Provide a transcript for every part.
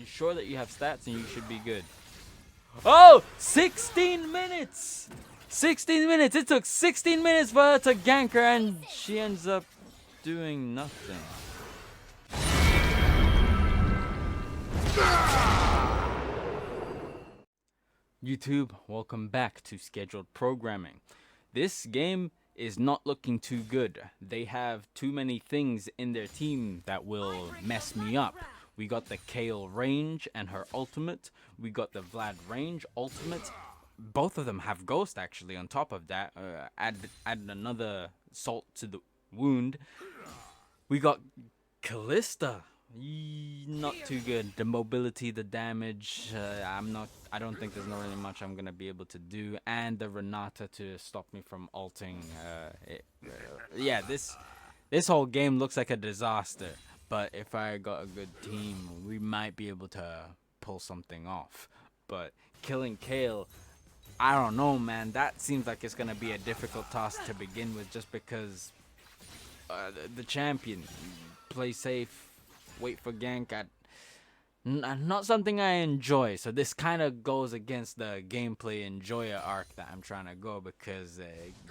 ensure that you have stats and you should be good. Oh, 16 minutes! 16 minutes! It took 16 minutes for her to gank her and she ends up doing nothing. YouTube, welcome back to Scheduled Programming. This game is not looking too good. They have too many things in their team that will mess me up. We got the Kayle range and her ultimate. We got the Vlad range ultimate. Both of them have Ghost actually on top of that. Add another salt to the wound. We got Kalista. Not too good. The mobility, the damage, I don't think there's not really much I'm gonna be able to do, and the Renata to stop me from ulting. Yeah, this whole game looks like a disaster, but if I got a good team, we might be able to pull something off. But killing Kayle, I don't know, man. That seems like it's gonna be a difficult task to begin with, just because the champion play safe. Wait for gank. Not something I enjoy, so this kind of goes against the gameplay enjoyer arc that I'm trying to go, because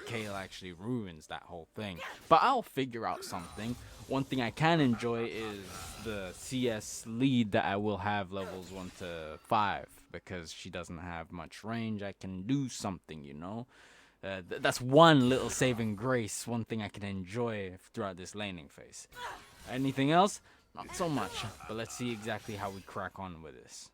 Kayle actually ruins that whole thing. But I'll figure out something. One thing I can enjoy is the CS lead that I will have levels 1 to 5, because she doesn't have much range. I can do something, you know. That's one little saving grace, one thing I can enjoy throughout this laning phase. Anything else? Not so much, but let's see exactly how we crack on with this.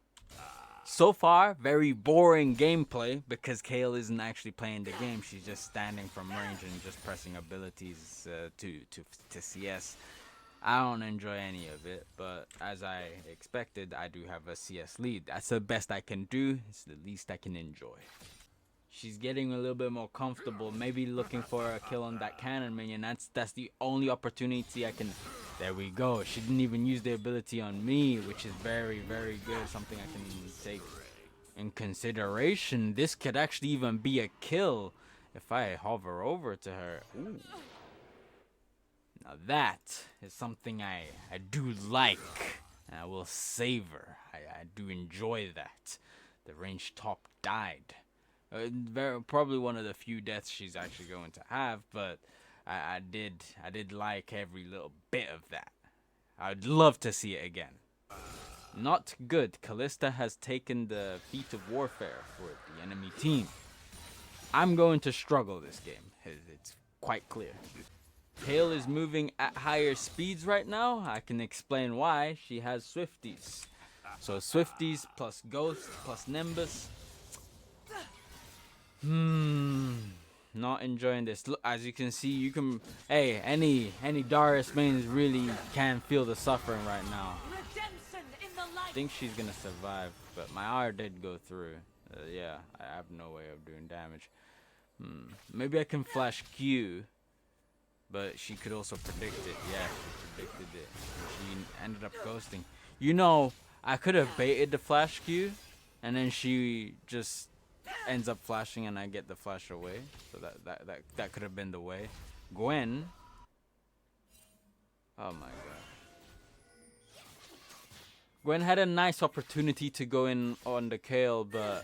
So far, very boring gameplay, because Kayle isn't actually playing the game. She's just standing from range and just pressing abilities to CS. I don't enjoy any of it, but as I expected, I do have a CS lead. That's the best I can do. It's the least I can enjoy. She's getting a little bit more comfortable, maybe looking for a kill on that cannon minion. That's the only opportunity I can. There we go. She didn't even use the ability on me, which is very, very good. Something I can take in consideration. This could actually even be a kill if I hover over to her. Ooh. Now that is something I do like, and I will savor. I do enjoy that. The range top died. Probably one of the few deaths she's actually going to have, but I did like every little bit of that. I'd love to see it again. Not good. Kalista has taken the feat of warfare for the enemy team. I'm going to struggle this game. It's quite clear. Kayle is moving at higher speeds right now. I can explain why. She has Swifties. So Swifties plus Ghost plus Nimbus. Not enjoying this. Look, as you can see, you can. Hey, any Darius mains really can feel the suffering right now. I think she's gonna survive, but my R did go through. Yeah, I have no way of doing damage. Maybe I can flash Q, but she could also predict it. Yeah, she predicted it. She ended up ghosting. You know, I could have baited the flash Q, and then she just ends up flashing and I get the flash away. So that could have been the way. Gwen. Oh my god. Gwen had a nice opportunity to go in on the Kayle, but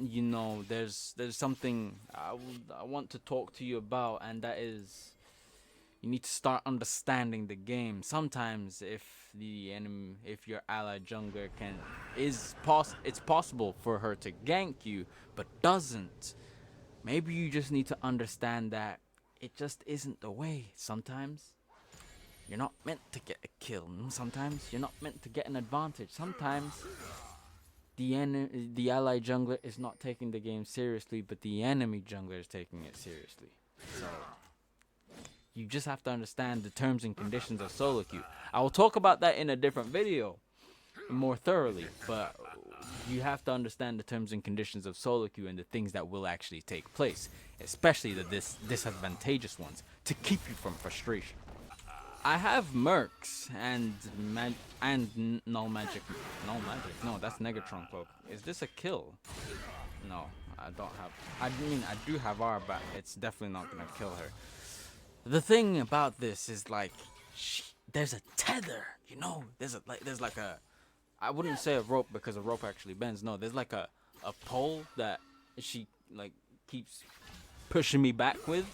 you know, there's something I want to talk to you about, and that is you need to start understanding the game. Sometimes if your ally jungler it's possible for her to gank you, but doesn't. Maybe you just need to understand that it just isn't the way. Sometimes you're not meant to get a kill. Sometimes you're not meant to get an advantage. Sometimes the ally jungler is not taking the game seriously, but the enemy jungler is taking it seriously. So you just have to understand the terms and conditions of solo queue. I will talk about that in a different video more thoroughly, but you have to understand the terms and conditions of solo queue and the things that will actually take place, especially the disadvantageous ones, to keep you from frustration. I have Mercs and null magic. Null magic? No, that's Negatron cloak. Is this a kill? No, I don't have. I mean, I do have R, but it's definitely not gonna kill her. The thing about this is like, there's a tether, you know. There's like a I wouldn't say a rope because a rope actually bends. No, there's like a pole that she like keeps pushing me back with,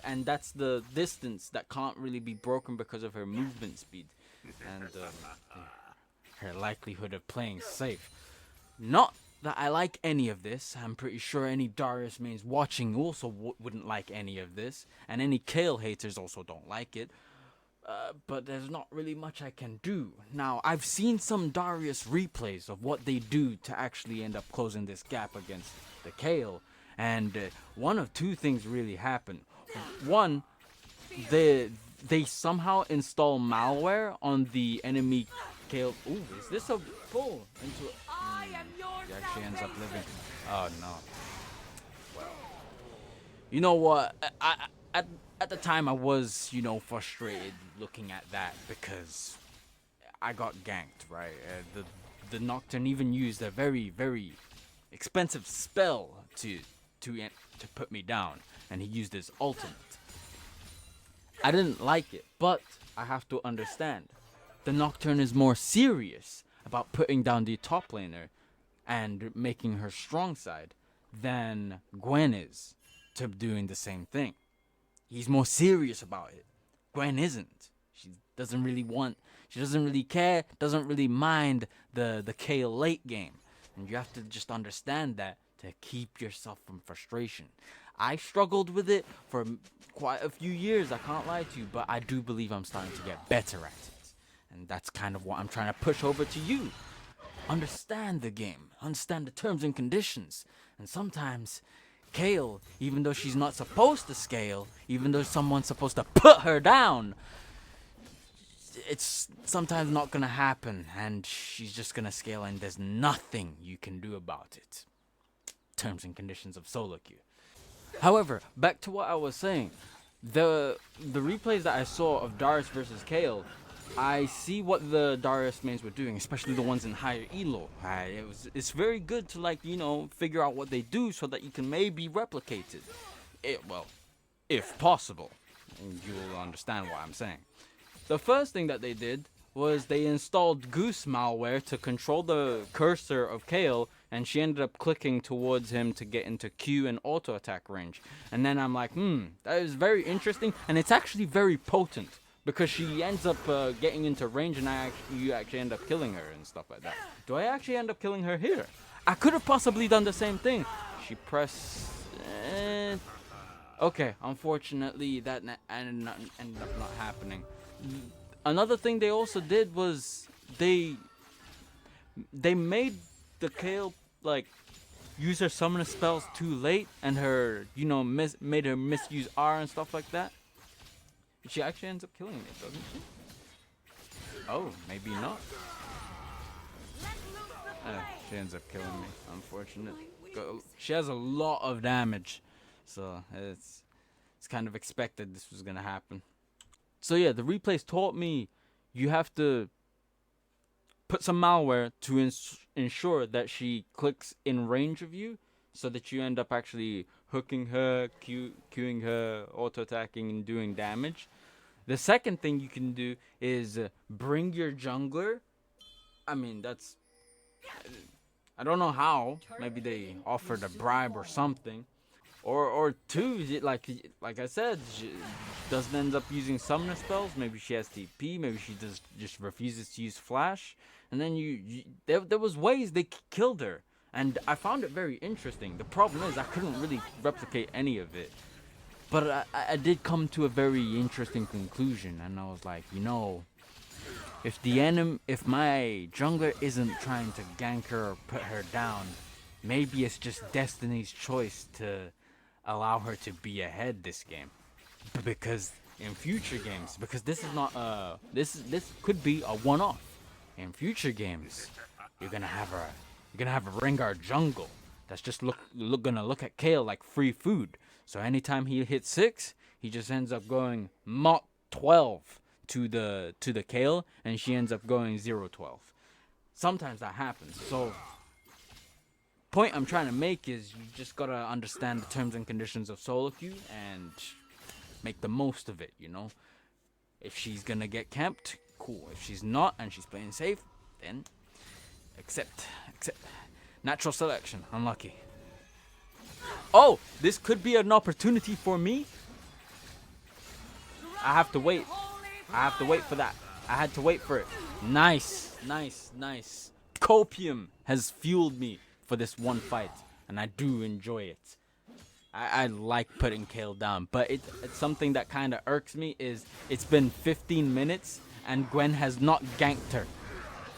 and that's the distance that can't really be broken because of her movement speed and her likelihood of playing safe. Not that I like any of this. I'm pretty sure any Darius mains watching also wouldn't like any of this, and any Kayle haters also don't like it. But there's not really much I can do. Now, I've seen some Darius replays of what they do to actually end up closing this gap against the Kayle, and one of two things really happen. One, they somehow install malware on the enemy Kayle. Ooh, is this a pull into it? He actually ends up living. Oh no. Well, you know what? At the time I was, frustrated looking at that because I got ganked, right? The Nocturne even used a very, very expensive spell to put me down, and he used his ultimate. I didn't like it, but I have to understand. The Nocturne is more serious about putting down the top laner and making her strong side than Gwen is to doing the same thing. He's more serious about it. Gwen isn't. She doesn't really care, doesn't really mind the Kayle late game. And you have to just understand that to keep yourself from frustration. I struggled with it for quite a few years, I can't lie to you, but I do believe I'm starting to get better at it. And that's kind of what I'm trying to push over to you. Understand the game, understand the terms and conditions. And sometimes Kayle, even though she's not supposed to scale, even though someone's supposed to put her down, it's sometimes not gonna happen, and she's just gonna scale, and there's nothing you can do about it. Terms and conditions of solo queue. However, back to what I was saying, the replays that I saw of Darius versus Kayle, I see what the Darius mains were doing, especially the ones in higher elo. It's very good to figure out what they do so that you can maybe replicate it. Well, if possible, and you will understand what I'm saying. The first thing that they did was they installed Goose malware to control the cursor of Kayle, and she ended up clicking towards him to get into Q and auto attack range. And then I'm like, that is very interesting, and it's actually very potent because she ends up getting into range, and you actually end up killing her and stuff like that. Do I actually end up killing her here? I could have possibly done the same thing. She pressed. Okay, unfortunately that ended up not happening. Another thing they also did was they made the Kayle use her summoner spells too late, and her made her misuse R and stuff like that. She actually ends up killing me, doesn't she? Oh, maybe not. She ends up killing me, unfortunately. She has a lot of damage, so it's kind of expected this was gonna happen. So yeah, the replays taught me you have to put some malware to ensure that she clicks in range of you, so that you end up actually hooking her, queuing her, auto-attacking, and doing damage. The second thing you can do is bring your jungler. I mean, I don't know how. Maybe they offered a bribe or something. Or two, like I said, she doesn't end up using summoner spells. Maybe she has TP. Maybe she just refuses to use flash. And then there was ways they killed her, and I found it very interesting. The problem is I couldn't really replicate any of it, but I did come to a very interesting conclusion, and I was like, if my jungler isn't trying to gank her or put her down, maybe it's just Destiny's choice to allow her to be ahead this game, because in future games, because this is not this could be a one-off. In future games, you're gonna have a Rengar jungle that's just gonna look at Kayle like free food. So anytime he hits 6, he just ends up going Mach 12 to the Kayle, and she ends up going 0-12. Sometimes that happens. So point I'm trying to make is you just gotta understand the terms and conditions of solo queue and make the most of it. If she's gonna get camped, cool. If she's not and she's playing safe, then. Accept. Natural selection. Unlucky. Oh, this could be an opportunity for me. I have to wait. I have to wait for that. I had to wait for it. Nice. Copium has fueled me for this one fight, and I do enjoy it. I like putting Kayle down, but it's something that kind of irks me is it's been 15 minutes and Gwen has not ganked her.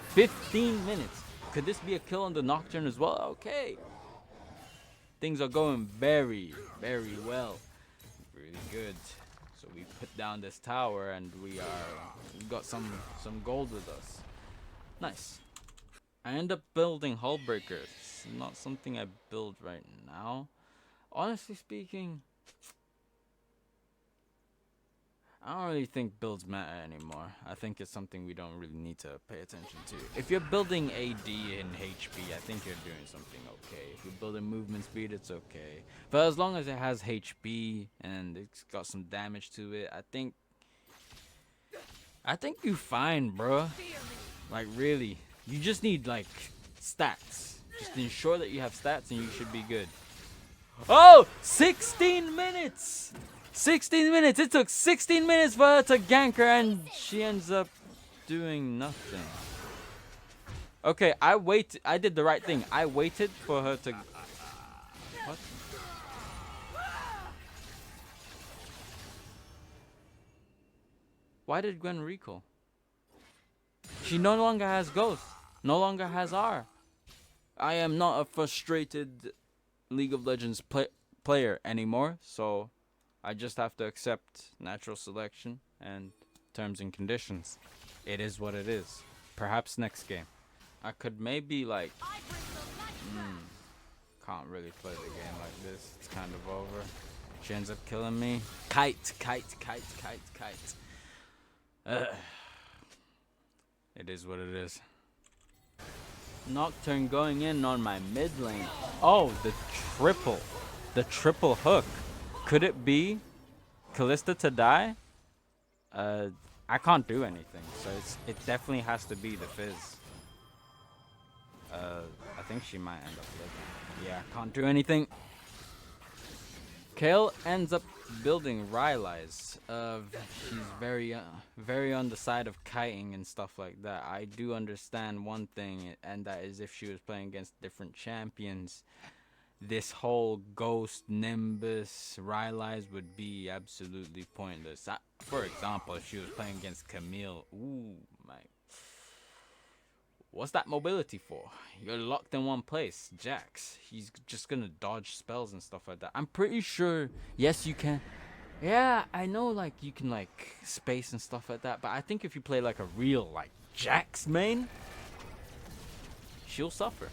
15 minutes. Could this be a kill on the Nocturne as well? Okay. Things are going very, very well. Really good. So we put down this tower and we got some gold with us. Nice. I end up building hull breakers. It's not something I build right now. Honestly speaking, I don't really think builds matter anymore. I think it's something we don't really need to pay attention to. If you're building AD and HP, I think you're doing something okay. If you're building movement speed, it's okay. But as long as it has HP and it's got some damage to it, I think you're fine, bro. Like, really. You just need, like, stats. Just ensure that you have stats and you should be good. Oh, 16 minutes. 16 minutes. It took 16 minutes for her to gank her and she ends up doing nothing. Okay, I did the right thing. I waited for her to... What? Why did Gwen recall? She no longer has Ghost. No longer has R. I am not a frustrated League of Legends player anymore, so I just have to accept natural selection and terms and conditions. It is what it is. Perhaps next game. I could maybe like... can't really play the game like this. It's kind of over. She ends up killing me. Kite. It is what it is. Nocturne going in on my mid lane. Oh, the triple hook. Could it be Kalista to die? I can't do anything, so it definitely has to be the Fizz. I think she might end up living. Yeah, can't do anything. Kayle ends up building Rylai's. She's very on the side of kiting and stuff like that. I do understand one thing, and that is if she was playing against different champions, this whole Ghost, Nimbus, Rylai's would be absolutely pointless. For example, if she was playing against Camille, ooh, my... What's that mobility for? You're locked in one place. Jax, he's just gonna dodge spells and stuff like that. I'm pretty sure, yes, you can. Yeah, I know, like, you can, like, space and stuff like that. But I think if you play, like, a real, like, Jax main, she'll suffer.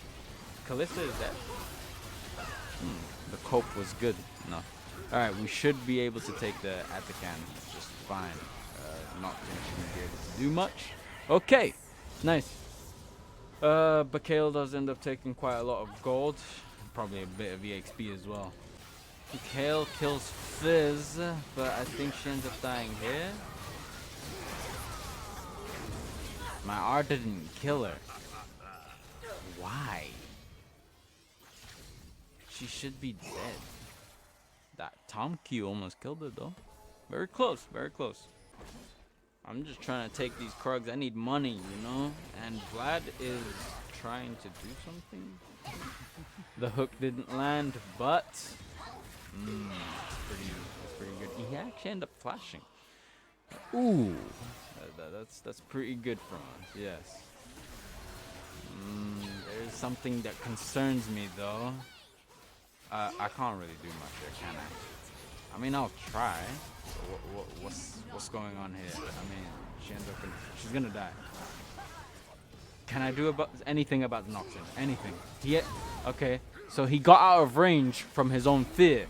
Kalista is dead. The cope was good enough. Alright, we should be able to take the Atacan just fine. Not going to be able to do much. Okay, nice. But Kayle does end up taking quite a lot of gold. Probably a bit of EXP as well. Kayle kills Fizz, but I think she ends up dying here. My R didn't kill her. Why? She should be dead. That Tom Q almost killed her though. Very close, very close. I'm just trying to take these Krugs. I need money, you know? And Vlad is trying to do something. The hook didn't land, but... that's pretty good. He actually ended up flashing. Ooh. That's pretty good from us, yes. There's something that concerns me, though. I can't really do much here, can I? I mean, I'll try. What's going on here? I mean, she's gonna die. Can I do anything about the Nocturne? Anything? Okay, so he got out of range from his own fear.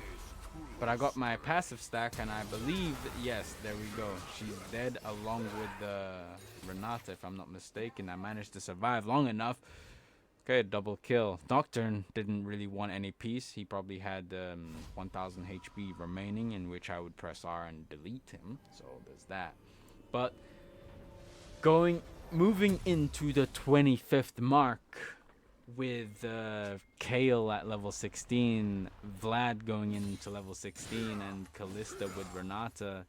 But I got my passive stack, and I believe, yes, there we go. She's dead along with Renata, if I'm not mistaken. I managed to survive long enough. Okay, double kill. Nocturne didn't really want any peace. He probably had 1000 HP remaining, in which I would press R and delete him. So there's that. But going moving into the 25th mark with Kayle at level 16, Vlad going into level 16, and Callista with Renata.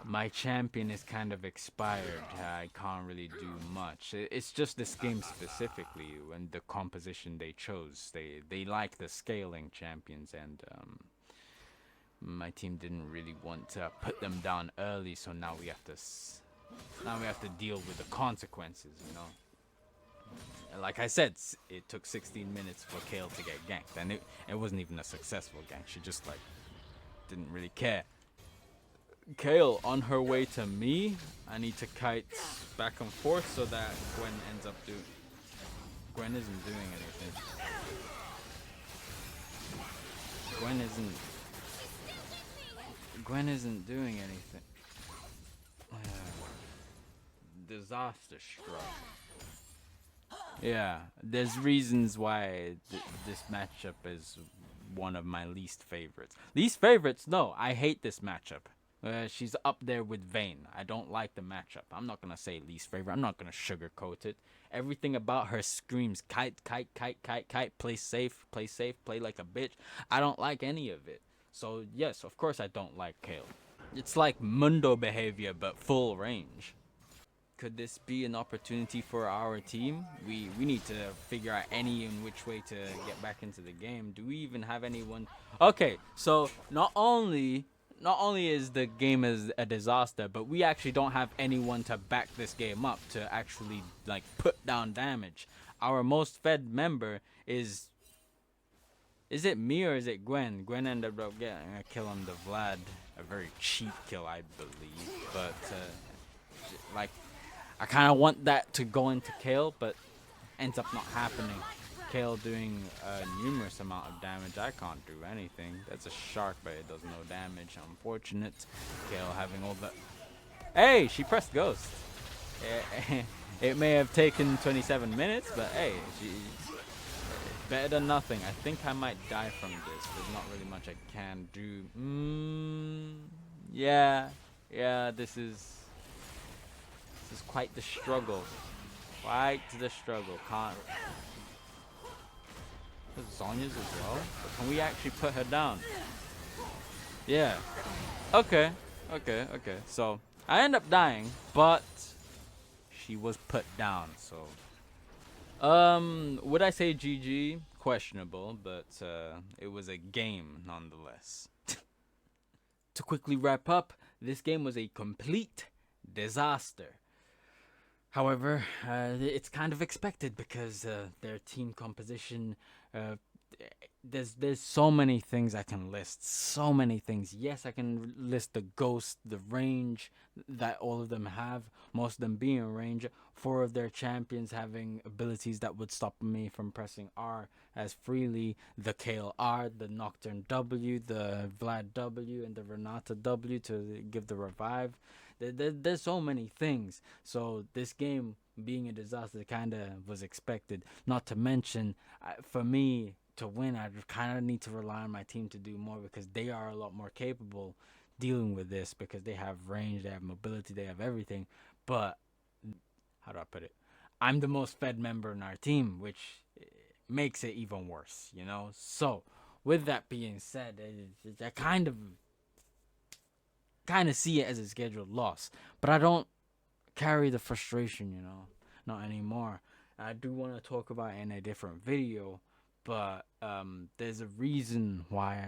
My champion is kind of expired. I can't really do much. It's just this game specifically and the composition they chose. They like the scaling champions, and my team didn't really want to put them down early, so now we have to deal with the consequences, you know. Like I said, it took 16 minutes for Kayle to get ganked, and it wasn't even a successful gank. She just like didn't really care. Kayle on her way to me. I need to kite back and forth so that Gwen ends up doing. Gwen isn't doing anything. Gwen isn't doing anything. Disaster struck. Yeah, there's reasons why this matchup is one of my least favorites. Least favorites? No, I hate this matchup. She's up there with Vayne. I don't like the matchup. I'm not gonna say least favorite. I'm not gonna sugarcoat it. Everything about her screams kite, kite, kite, kite, kite. Play safe, play safe, play like a bitch. I don't like any of it. So yes, of course I don't like Kayle. It's like Mundo behavior, but full range. Could this be an opportunity for our team? We need to figure out any and which way to get back into the game. Do we even have anyone? Okay, so not only is the game is a disaster, but we actually don't have anyone to back this game up to actually like put down damage. Our most fed member is it me or is it Gwen? Gwen ended up getting a kill on the Vlad, a very cheap kill, I believe. But like, I kind of want that to go into Kayle, but ends up not happening. Kayle doing a numerous amount of damage. I can't do anything. That's a shark, but it does no damage. Unfortunate. Kayle having all the... Hey, she pressed ghost. It may have taken 27 minutes, but hey, better than nothing. I think I might die from this. There's not really much I can do. Yeah, this is quite the struggle. Quite the struggle. Can't... Zonya's as well? But can we actually put her down? Yeah. Okay. So, I end up dying, but she was put down, so... would I say GG? Questionable, but it was a game nonetheless. To quickly wrap up, this game was a complete disaster. However, it's kind of expected because their team composition, there's so many things I can list. So many things. Yes, I can list the ghost, the range that all of them have, most of them being range. 4 of their champions having abilities that would stop me from pressing R as freely. The Kayle R, the Nocturne W, the Vlad W, and the Renata W to give the revive. There's so many things. So this game being a disaster kind of was expected. Not to mention, for me to win, I kind of need to rely on my team to do more because they are a lot more capable dealing with this because they have range, they have mobility, they have everything. But how do I put it? I'm the most fed member in our team, which makes it even worse, you know? So with that being said, I kind of see it as a scheduled loss, but I don't carry the frustration, you know, not anymore. I do want to talk about it in a different video, but there's a reason why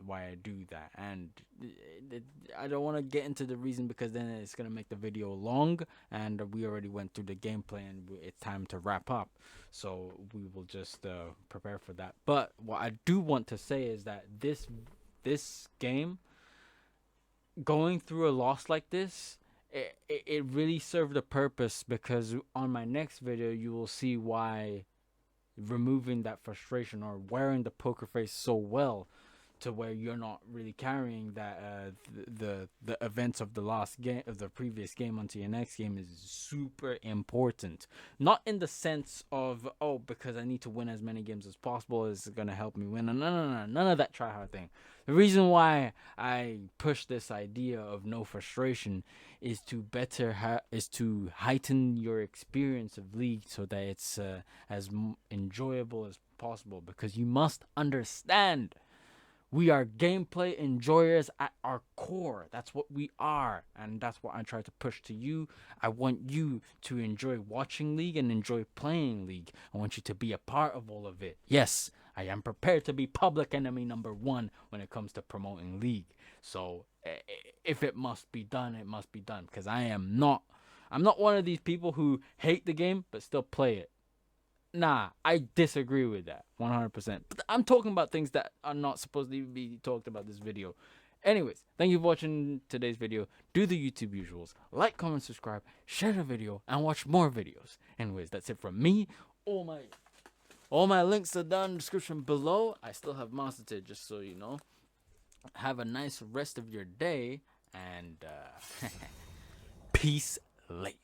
I do that, and I don't want to get into the reason because then it's gonna make the video long, and we already went through the gameplay, and it's time to wrap up. So we will just prepare for that. But what I do want to say is that this game, going through a loss like this, it really served a purpose, because on my next video you will see why removing that frustration or wearing the poker face so well to where you're not really carrying that the events of the last game of the previous game onto your next game is super important. Not in the sense of, oh, because I need to win as many games as possible is gonna help me win. No, none of that try hard thing. The reason why I push this idea of no frustration is to is to heighten your experience of League so that it's as enjoyable as possible, because you must understand we are gameplay enjoyers at our core. That's what we are. And that's what I try to push to you. I want you to enjoy watching League and enjoy playing League. I want you to be a part of all of it. Yes, I am prepared to be public enemy number one when it comes to promoting League. So if it must be done, it must be done. Because I'm not one of these people who hate the game but still play it. Nah, I disagree with that 100%. But I'm talking about things that are not supposed to be talked about this video. Anyways, thank you for watching today's video. Do the YouTube usuals. Like, comment, subscribe, share the video, and watch more videos. Anyways, that's it from me. All my links are down in the description below. I still have Master Tier, just so you know. Have a nice rest of your day, and peace late.